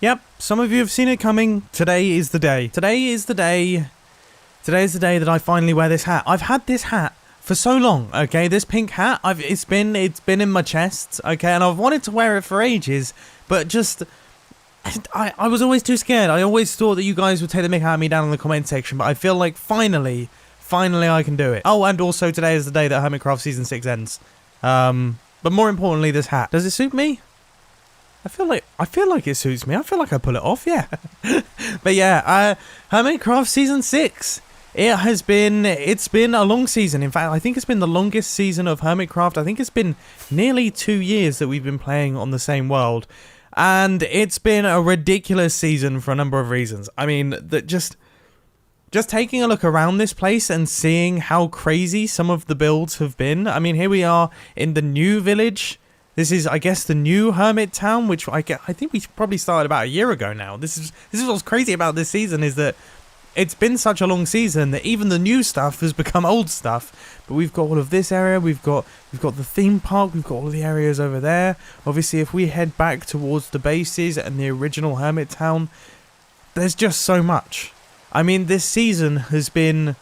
Yep, some of you have seen it coming. Today is the day. Today is the day that I finally wear this hat. I've had this hat for so long, okay? This pink hat, it's been in my chest, okay? And I've wanted to wear it for ages, but just I was always too scared. I always thought that you guys would take the mick out of me down in the comment section, but I feel like finally I can do it. Oh, and also today is the day that Hermitcraft Season 6 ends. But more importantly, this hat. Does it suit me? I feel like it suits me. I feel like I pull it off, yeah. But yeah, Hermitcraft Season 6. It's been a long season. In fact, I think it's been the longest season of Hermitcraft. I think it's been nearly 2 years that we've been playing on the same world. And it's been a ridiculous season for a number of reasons. I mean, just taking a look around this place and seeing how crazy some of the builds have been. I mean, here we are in the new village. This is, I guess, the new Hermit Town, which I think we probably started about a year ago now. This is what's crazy about this season, is that it's been such a long season that even the new stuff has become old stuff. But we've got all of this area, we've got the theme park, we've got all of the areas over there. Obviously, if we head back towards the bases and the original Hermit Town, there's just so much. I mean, this season has been...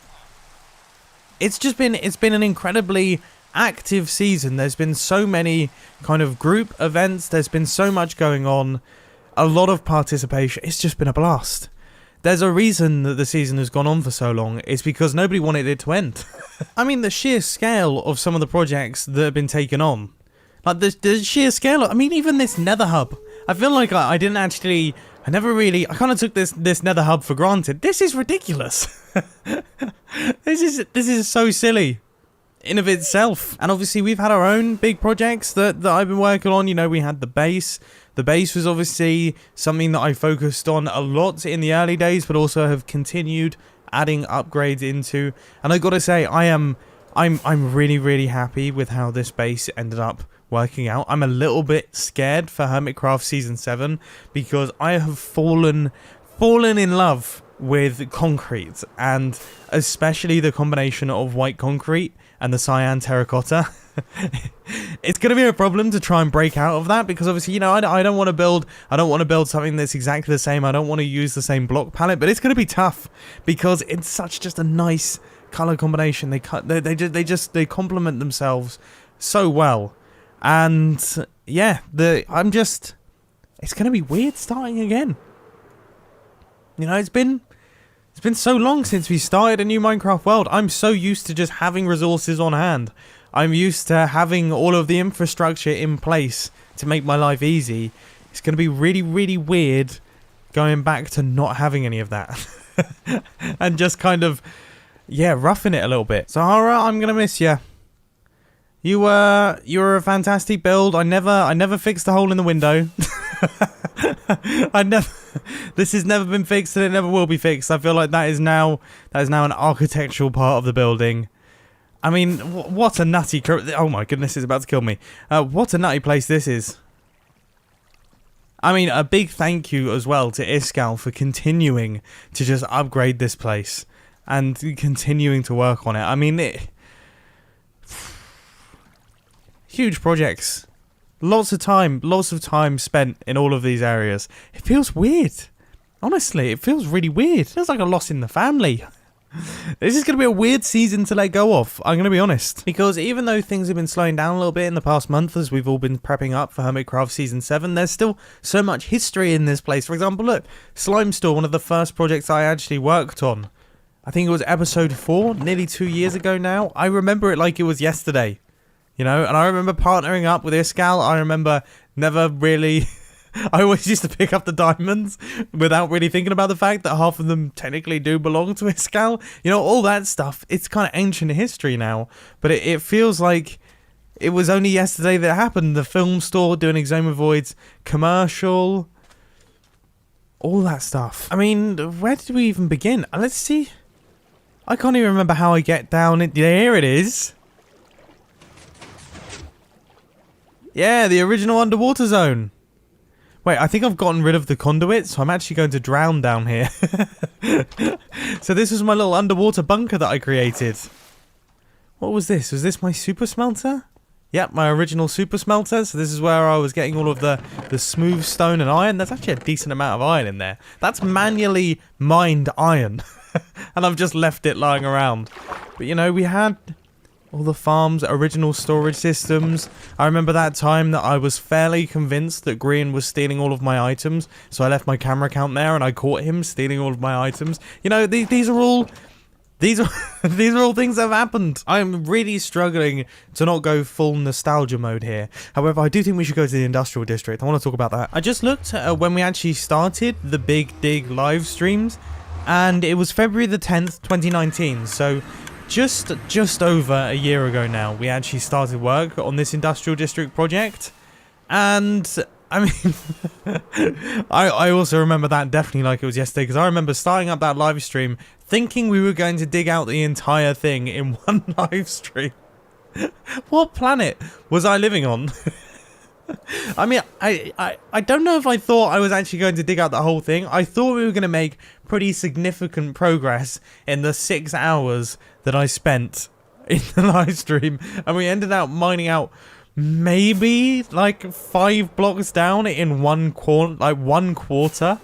It's been an incredibly active season. There's been so many kind of group events. There's been so much going on. A lot of participation. It's just been a blast. There's a reason that the season has gone on for so long. It's because nobody wanted it to end. I mean, the sheer scale of some of the projects that have been taken on. Like, the sheer scale. I mean, even this nether hub. I feel like I didn't actually... I kind of took this nether hub for granted. This is ridiculous. This is so silly in of itself. And obviously we've had our own big projects that I've been working on. You know, we had the base. The base was obviously something that I focused on a lot in the early days, but also have continued adding upgrades into. And I gotta say, I'm really, really happy with how this base ended up working out. I'm a little bit scared for Hermitcraft Season 7 because I have fallen in love with concrete, and especially the combination of white concrete and the cyan terracotta. It's going to be a problem to try and break out of that because obviously, you know, I don't want to build something that's exactly the same. I don't want to use the same block palette, but it's going to be tough because it's such just a nice color combination. They complement themselves so well. And yeah, it's going to be weird starting again. You know, it's been so long since we started a new Minecraft world. I'm so used to just having resources on hand. I'm used to having all of the infrastructure in place to make my life easy. It's going to be really, really weird going back to not having any of that. And just kind of, yeah, roughing it a little bit. Sahara, I'm going to miss you. You were a fantastic build. I never fixed the hole in the window. This has never been fixed and it never will be fixed. I feel like that is now an architectural part of the building. I mean, what a nutty... Oh my goodness, it's about to kill me. What a nutty place this is. I mean, a big thank you as well to Iskal for continuing to just upgrade this place and continuing to work on it. I mean, huge projects. Lots of time spent in all of these areas. It feels weird. Honestly, it feels really weird. It feels like a loss in the family. This is going to be a weird season to let go of, I'm going to be honest. Because even though things have been slowing down a little bit in the past month as we've all been prepping up for Hermitcraft Season 7, there's still so much history in this place. For example, look, Slime Store, one of the first projects I actually worked on. I think it was episode 4, nearly 2 years ago now. I remember it like it was yesterday. You know, and I remember partnering up with Iskal. I remember never really... I always used to pick up the diamonds without really thinking about the fact that half of them technically do belong to Iskal. You know, all that stuff. It's kind of ancient history now. But it feels like it was only yesterday that it happened. The film store doing Exoma Void's commercial. All that stuff. I mean, where did we even begin? Let's see. I can't even remember how I get down. Here it is. Yeah, the original underwater zone. Wait, I think I've gotten rid of the conduit, so I'm actually going to drown down here. So this was my little underwater bunker that I created. What was this? Was this my super smelter? Yep, my original super smelter. So this is where I was getting all of the smooth stone and iron. There's actually a decent amount of iron in there. That's manually mined iron. And I've just left it lying around. But you know, we had all the farm's original storage systems. I remember that time that I was fairly convinced that Green was stealing all of my items. So I left my camera account there and I caught him stealing all of my items. You know, these are all... These are all things that have happened. I'm really struggling to not go full nostalgia mode here. However, I do think we should go to the industrial district. I want to talk about that. I just looked at when we actually started the Big Dig live streams, and it was February the 10th, 2019. So just over a year ago now, we actually started work on this industrial district project. And I mean, I also remember that definitely like it was yesterday, because I remember starting up that live stream thinking we were going to dig out the entire thing in one live stream. What planet was I living on? I mean, I don't know if I thought I was actually going to dig out the whole thing. I thought we were going to make pretty significant progress in the 6 hours that I spent in the live stream, and we ended up mining out maybe like 5 blocks down in one quarter.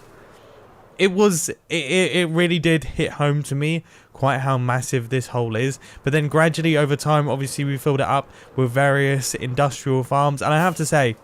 It really did hit home to me quite how massive this hole is. But then gradually over time, obviously we filled it up with various industrial farms. And I have to say,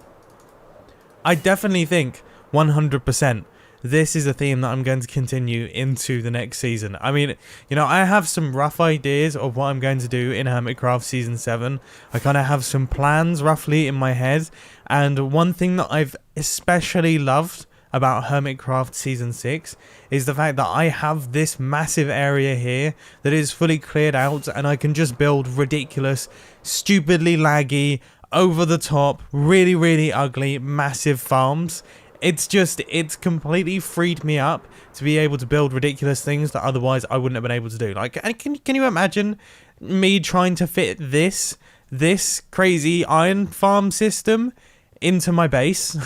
I definitely think 100% this is a theme that I'm going to continue into the next season. I mean, you know, I have some rough ideas of what I'm going to do in Hermitcraft Season 7. I kind of have some plans roughly in my head. And one thing that I've especially loved about Hermitcraft Season 6 is the fact that I have this massive area here that is fully cleared out, and I can just build ridiculous, stupidly laggy, over the top, really, really ugly, massive farms. It's completely freed me up to be able to build ridiculous things that otherwise I wouldn't have been able to do. Like, can you imagine me trying to fit this crazy iron farm system into my base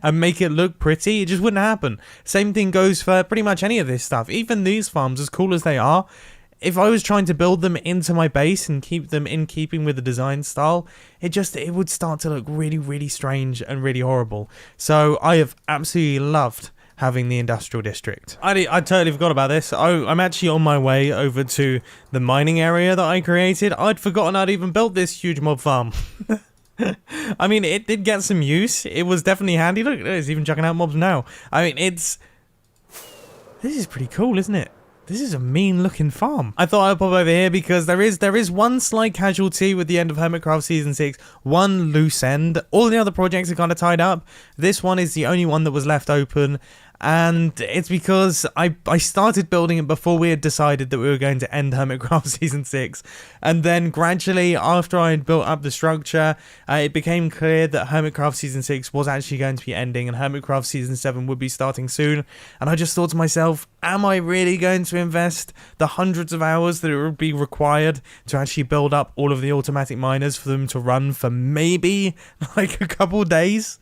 and make it look pretty? It just wouldn't happen. Same thing goes for pretty much any of this stuff. Even these farms, as cool as they are, if I was trying to build them into my base and keep them in keeping with the design style, it would start to look really, really strange and really horrible. So I have absolutely loved having the industrial district. I totally forgot about this. I'm actually on my way over to the mining area that I created. I'd forgotten I'd even built this huge mob farm. I mean, it did get some use. It was definitely handy. Look, it's even chucking out mobs now. I mean, this is pretty cool, isn't it? This is a mean looking farm. I thought I'd pop over here because there is one slight casualty with the end of Hermitcraft Season 6. One loose end. All the other projects are kind of tied up. This one is the only one that was left open. And it's because I started building it before we had decided that we were going to end Hermitcraft Season 6. And then gradually, after I had built up the structure, it became clear that Hermitcraft Season 6 was actually going to be ending and Hermitcraft Season 7 would be starting soon. And I just thought to myself, am I really going to invest the hundreds of hours that it would be required to actually build up all of the automatic miners for them to run for maybe like a couple days?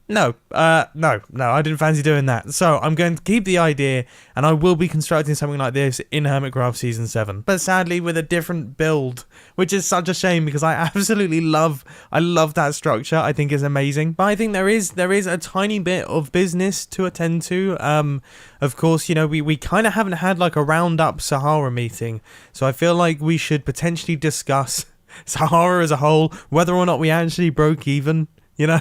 No, I didn't fancy doing that. So I'm going to keep the idea, and I will be constructing something like this in Hermitcraft Season 7. But sadly with a different build, which is such a shame because I absolutely love that structure. I think it's amazing. But I think there is a tiny bit of business to attend to. Of course, you know, we kind of haven't had like a roundup Sahara meeting. So I feel like we should potentially discuss Sahara as a whole, whether or not we actually broke even. You know,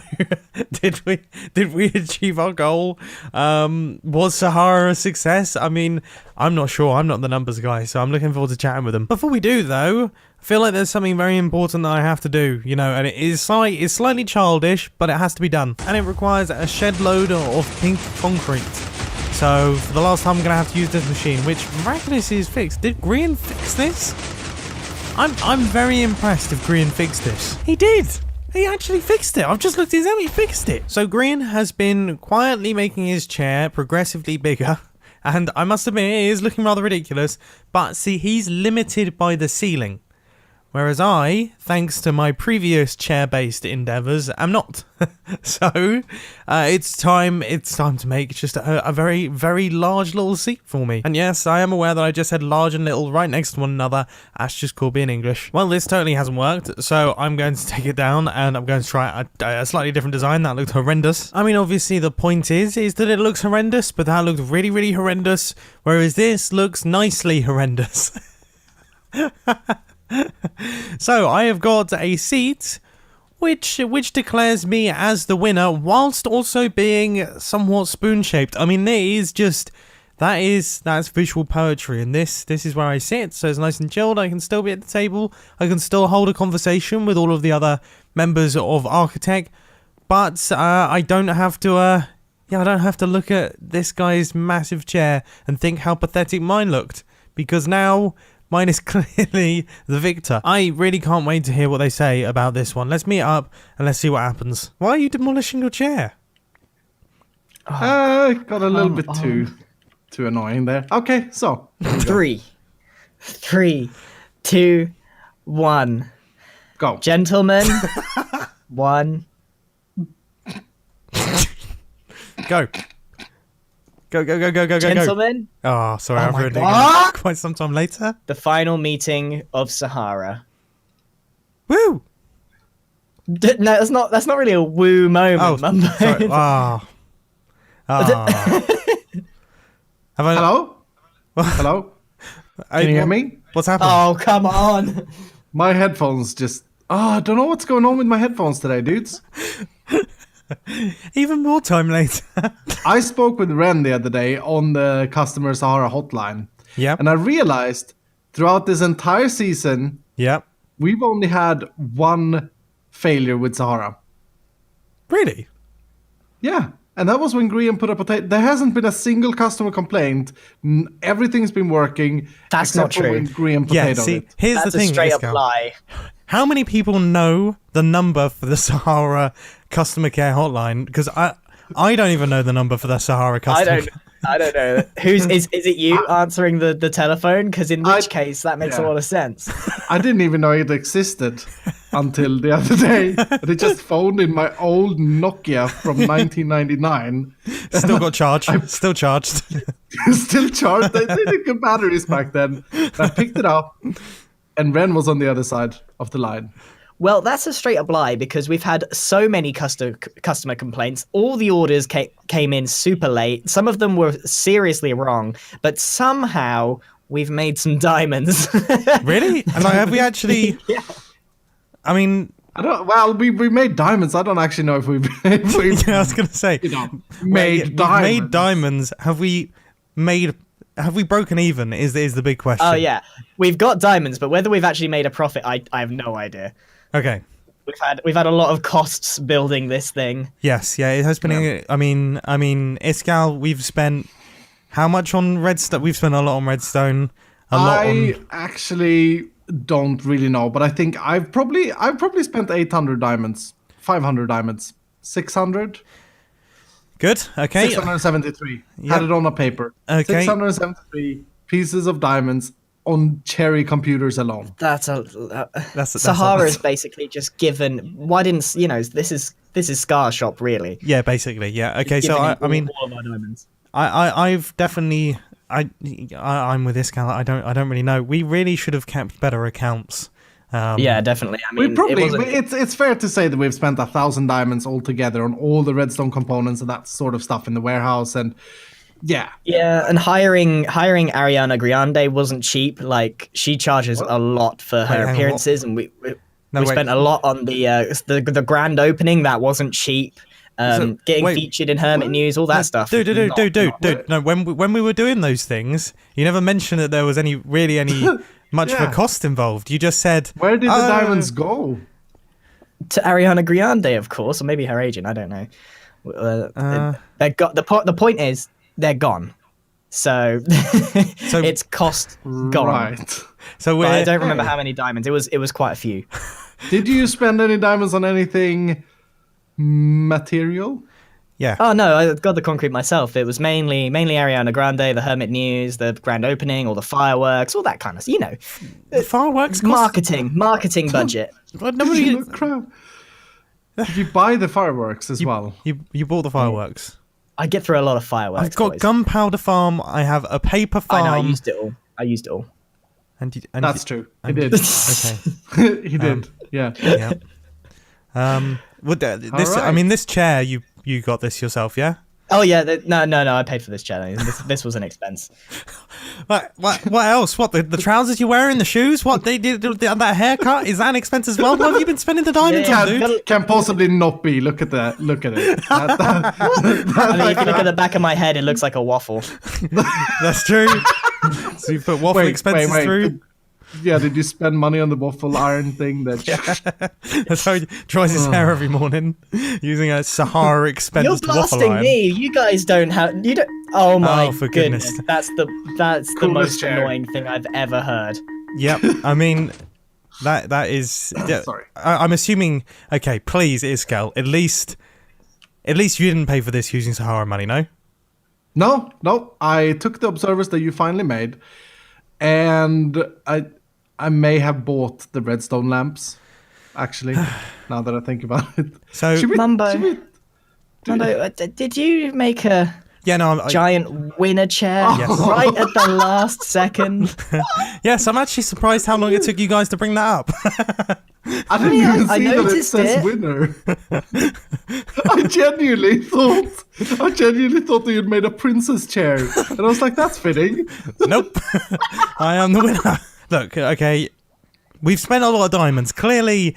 did we achieve our goal? Was Sahara a success? I mean, I'm not sure. I'm not the numbers guy, so I'm looking forward to chatting with them. Before we do, though, I feel like there's something very important that I have to do, you know, and it's slightly childish, but it has to be done. And it requires a shed load of pink concrete. So, for the last time, I'm going to have to use this machine, which miraculously is fixed. Did Grian fix this? I'm very impressed if Grian fixed this. He did! He actually fixed it. I've just looked at his name. He fixed it. So Green has been quietly making his chair progressively bigger. And I must admit, it is looking rather ridiculous. But see, he's limited by the ceiling. Whereas I, thanks to my previous chair-based endeavours, am not. So, it's time to make just a very, very large little seat for me. And yes, I am aware that I just said large and little right next to one another. That's just called being English. Well, this totally hasn't worked, so I'm going to take it down and I'm going to try a slightly different design. That looked horrendous. I mean, obviously the point is that it looks horrendous, but that looked really, really horrendous, whereas this looks nicely horrendous. So I have got a seat which declares me as the winner, whilst also being somewhat spoon-shaped. I mean, that's visual poetry, and this is where I sit, so it's nice and chilled. I can still be at the table. I can still hold a conversation with all of the other members of Architect, but I don't have to. I don't have to look at this guy's massive chair and think how pathetic mine looked, because now mine is clearly the victor. I really can't wait to hear what they say about this one. Let's meet up and let's see what happens. Why are you demolishing your chair? Got a little bit too annoying there. Okay, so 3, 2, 1. Go. Gentlemen, 1. Go. Go. Gentlemen, Oh, sorry, I've ruined it God. again. Quite some time later. the final meeting of Sahara. Woo! No, that's not really a woo moment, Oh, Mumbo. sorry. Have I? Hello? Hello? Can you hear me? What's happened? Oh, come on. My headphones just... I don't know what's going on with my headphones today, dudes. Even more time later. I spoke with Ren the other day on the customer Sahara hotline. Yep. And I realized throughout this entire season, Yep. we've only had one failure with Sahara. Really? Yeah. And that was when Graham put a potato. There hasn't been a single customer complaint. Everything's been working. That's except not for true. when Graham Yeah, potatoed see, it. here's That's the thing. a straight up Iskal. lie. How many people know the number for the Sahara customer care hotline? Because I don't even know the number for the Sahara customer I don't know. Is it you answering the telephone? Because in which case that makes a lot of sense. I didn't even know it existed until the other day. They just phoned in my old Nokia from 1999. Still got charged. Still charged. Still charged. They didn't get batteries back then. I picked it up, and Ren was on the other side of the line. Well, that's a straight up lie because we've had so many customer complaints. All the orders came in super late. Some of them were seriously wrong, but somehow we've made some diamonds. Really? And like, have we actually? Yeah. I mean, I don't. Well, we made diamonds. I don't actually know if we've yeah, I was gonna say, made diamonds. Made diamonds. Have we broken even? Is the big question? Oh yeah, we've got diamonds, but whether we've actually made a profit, I have no idea. Okay. We've had a lot of costs building this thing. Yes. Yeah. It has been. Yeah. I mean, Iskal, we've spent how much on Redstone? We've spent a lot on Redstone. A lot I on. actually don't really know, but I think I've probably spent 800 diamonds, 500 diamonds, 600. Good. Okay. 673. Yep. Had it on a paper. Okay. 673 pieces of diamonds on cherry computers alone. That's a Sahara is basically just given. Why didn't this is Scar Shop really? Yeah. Basically. Yeah. Okay. So Giving I mean, all of our diamonds. I've definitely. I'm with Iskal. I don't really know. We really should have kept better accounts. Yeah, definitely. I mean, It's fair to say that we've spent 1,000 diamonds altogether on all the redstone components and that sort of stuff in the warehouse, and yeah, and hiring Ariana Grande wasn't cheap. Like she charges a lot for her hang on, appearances, and we wait. spent a lot on the grand opening. That wasn't cheap. Getting featured in Hermit News, all that stuff. Dude. No, when we were doing those things, you never mentioned that there was any much of a cost involved. You just said, where did the diamonds go? To Ariana Grande, of course, or maybe her agent. I don't know. They got the point is they're gone. So it's cost gone. Right. So I don't remember how many diamonds. It was quite a few. Did you spend any diamonds on anything material? Yeah. Oh no, I got the concrete myself. It was mainly Ariana Grande, the Hermit News, the grand opening, all the fireworks, all that kind of, The fireworks cost... marketing budget. Well, nobody... Crap. Did you buy the fireworks as well? You bought the fireworks. I get through a lot of fireworks. I've got boys. Gunpowder Farm. I have a paper farm. I know, I used it all. That's true. He did. Okay. He did. Yeah. Yeah. This. I right. mean, this chair. You got this yourself, yeah? Oh yeah, no, I paid for this chair. This was an expense. What else? What the trousers you're wearing, the shoes? What they did that haircut? Is that an expense as well? What have you been spending the diamonds on, dude? Can possibly not be. Look at that. Look at it. I mean, if you look at the back of my head, it looks like a waffle. That's true. So you put waffle expenses through. Yeah, did you spend money on the waffle iron thing? That's how he dries his hair every morning, using a Sahara expense You're waffle iron. blasting me. You guys don't have. You don't. Oh my for goodness. goodness. That's the Coolest most chair. annoying thing I've ever heard. Yep. I mean, that is. Yeah, Sorry. I'm assuming. Okay, please, Iskel. At least you didn't pay for this using Sahara money, no? No. I took the observers that you finally made, and I may have bought the redstone lamps. Actually, now that I think about it. So Mumbo, did you make a yeah, no, giant winner chair Yes. right at the last second? yes, I'm actually surprised how long it took you guys to bring that up. I didn't even I see that it noticed says it. winner. I genuinely thought that you'd made a princess chair, and I was like, that's fitting. Nope. I am the winner. Look, okay, we've spent a lot of diamonds. Clearly,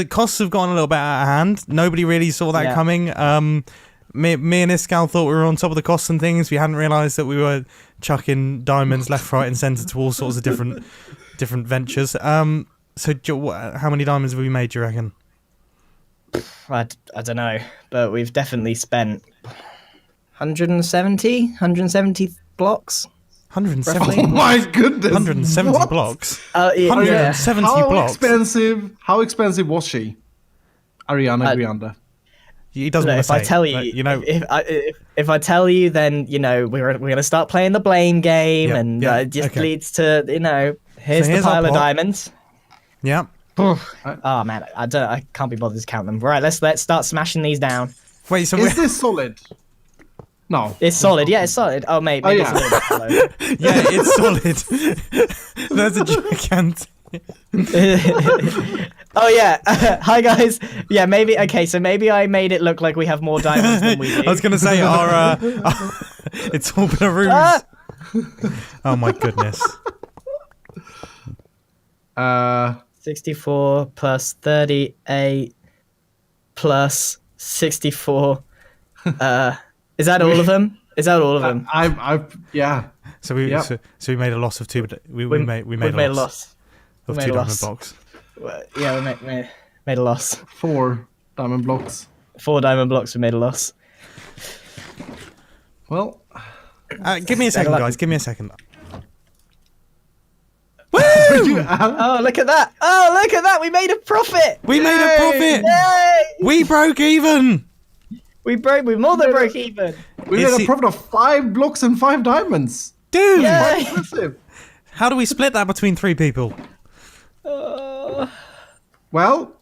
costs have gone a little bit out of hand. Nobody really saw that coming. Me and Iscal thought we were on top of the costs and things. We hadn't realised that we were chucking diamonds left, right, and centre to all sorts of different ventures. So, how many diamonds have we made, do you reckon? I don't know, but we've definitely spent 170 blocks. 170? Oh my goodness! 170 What? blocks? Yeah. 170 blocks? How expensive was she? Ariana Grande. He doesn't No, want if to say I tell it, you, but, you know, if I tell you, then we're gonna start playing the blame game, Yeah, and yeah, it just okay. leads to here's the here's our pile of pot. diamonds. yeah. Oh man, I can't be bothered to count them. Right, let's start smashing these down. Wait, so Is this solid? No. It's solid, yeah, it's solid. Oh mate, maybe yeah. it's a little bit hollow. yeah, it's solid. There's a gigantic. Oh yeah, hi guys. Yeah, maybe. Okay, so maybe I made it look like we have more diamonds than we do. I was gonna say it's all been a ruse. Ah! Oh my goodness. 64 plus 38 plus 64. Is that all of them? Is that all of them? Yeah. So we Yep. so we made a loss of 2. We made We've a made a loss loss. of We 2 made a diamond loss. blocks. Yeah, we made a loss. 4 diamond blocks. 4 diamond blocks. We made a loss. Well, Give me a second, luck. guys. Give me a second. Oh, look at that! Oh, look at that! We made a profit. We made a profit. Yay! We broke even. We more than broke even. we It's made the- a profit of 5 blocks and 5 diamonds. Dude, Yay! Impressive. how do we split that between 3 people? Well,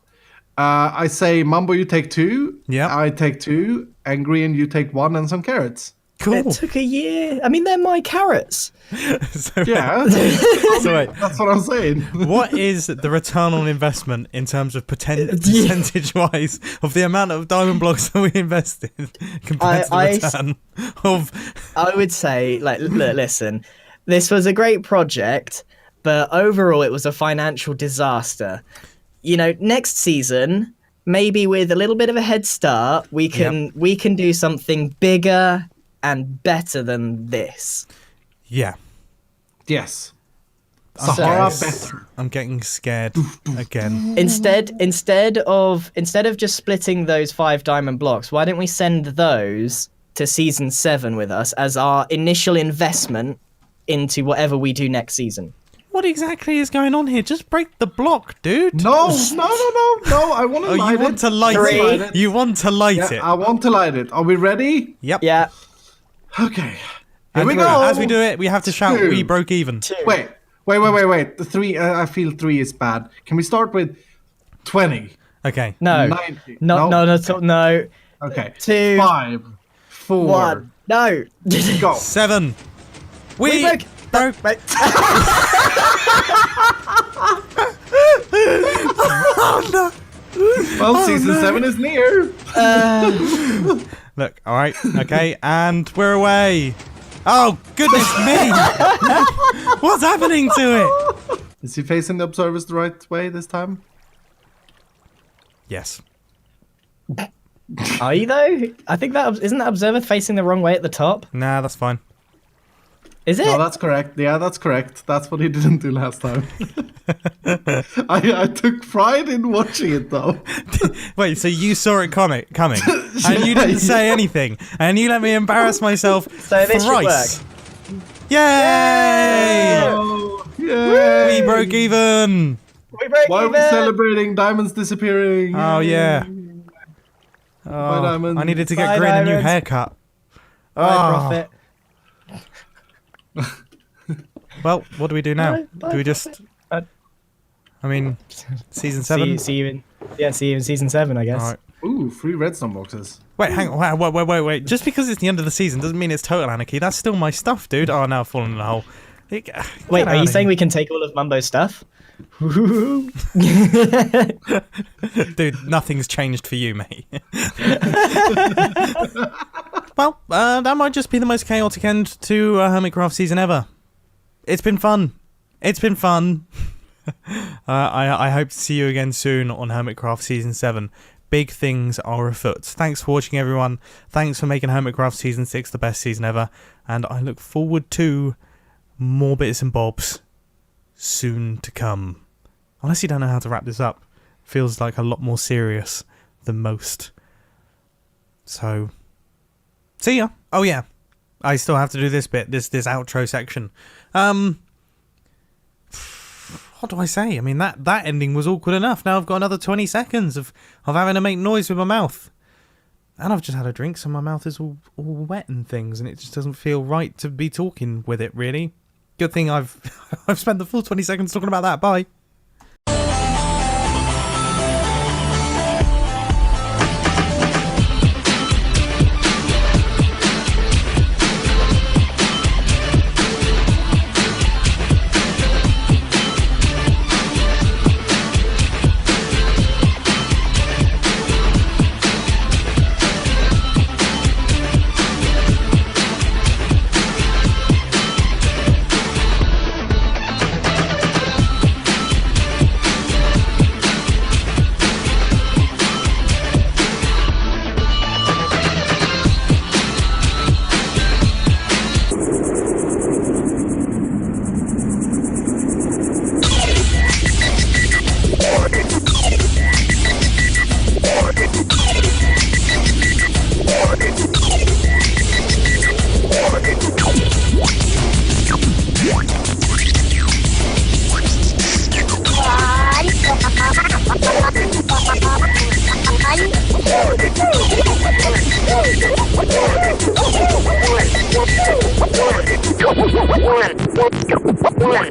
I say Mumbo, you take 2. Yeah. I take 2, and Green, you take 1 and some carrots. Cool. It took a year. I mean, they're my carrots. So, Yeah, so wait, that's what I'm saying. what is the return on investment in terms of percentage-wise of the amount of diamond blocks that we invested compared to the return of? I would say, listen, this was a great project, but overall it was a financial disaster. Next season, maybe with a little bit of a head start, we can do something bigger and better than this. Yeah, Yes. I'm Sahara getting- better. I'm getting scared again. Instead of just splitting those 5 diamond blocks, why don't we send those to season 7 with us as our initial investment into whatever we do next season? What exactly is going on here? Just break the block, dude. No. I want to Oh, light it. you want to light Three. it? You want to light Yeah, it? I want to light it. Are we ready? Yep. Yeah. Okay. Here And we three. go. As we do it, we have to shout, 2. "We broke even." 2. Wait. The 3. I feel 3 is bad. Can we start with 20? Okay. No. 90. No. Okay. 2. 5, 4. 1. No. Go. 7. We broke. broke. Well, season 7 is near. Look, all right, okay, and we're away. Oh, goodness me! What's happening to it? Is he facing the observers the right way this time? Yes. Are you though? I think that isn't that observer facing the wrong way at the top. Nah, that's fine. Is it? No, that's correct. Yeah, that's correct. That's what he didn't do last time. I took pride in watching it though. Wait, so you saw it coming, and you didn't say anything, and you let me embarrass myself So this should thrice. Yay! Oh, yay! We broke even. We broke Why are we even. celebrating? Diamonds disappearing. Oh yeah. Bye, Oh, diamonds. I needed to get Bye, Grin a new diamonds. haircut. Bye, Oh. Prophet. Well, what do we do now? Bye, Do we just? Uh, I mean, season 7. See you in season 7, I guess. All right. Ooh, 3 redstone boxes. Wait, hang on. Wait. Just because it's the end of the season doesn't mean it's total anarchy. That's still my stuff, dude. Oh, now I've fallen in the hole. Wait, are you saying we can take all of Mumbo's stuff? Dude, nothing's changed for you, mate. Well, that might just be the most chaotic end to Hermitcraft season ever. It's been fun. I hope to see you again soon on Hermitcraft season 7. Big things are afoot. Thanks for watching, everyone. Thanks for making Hermitcraft season 6 the best season ever. And I look forward to more bits and bobs soon to come. Unless you don't know how to wrap this up. Feels like a lot more serious than most. So, see ya. Oh yeah, I still have to do this bit, this outro section. What do I say? I mean, that ending was awkward enough. Now I've got another 20 seconds of having to make noise with my mouth. And I've just had a drink, so my mouth is all wet and things, and it just doesn't feel right to be talking with it, really. Good thing I've spent the full 20 seconds talking about that. Bye. One.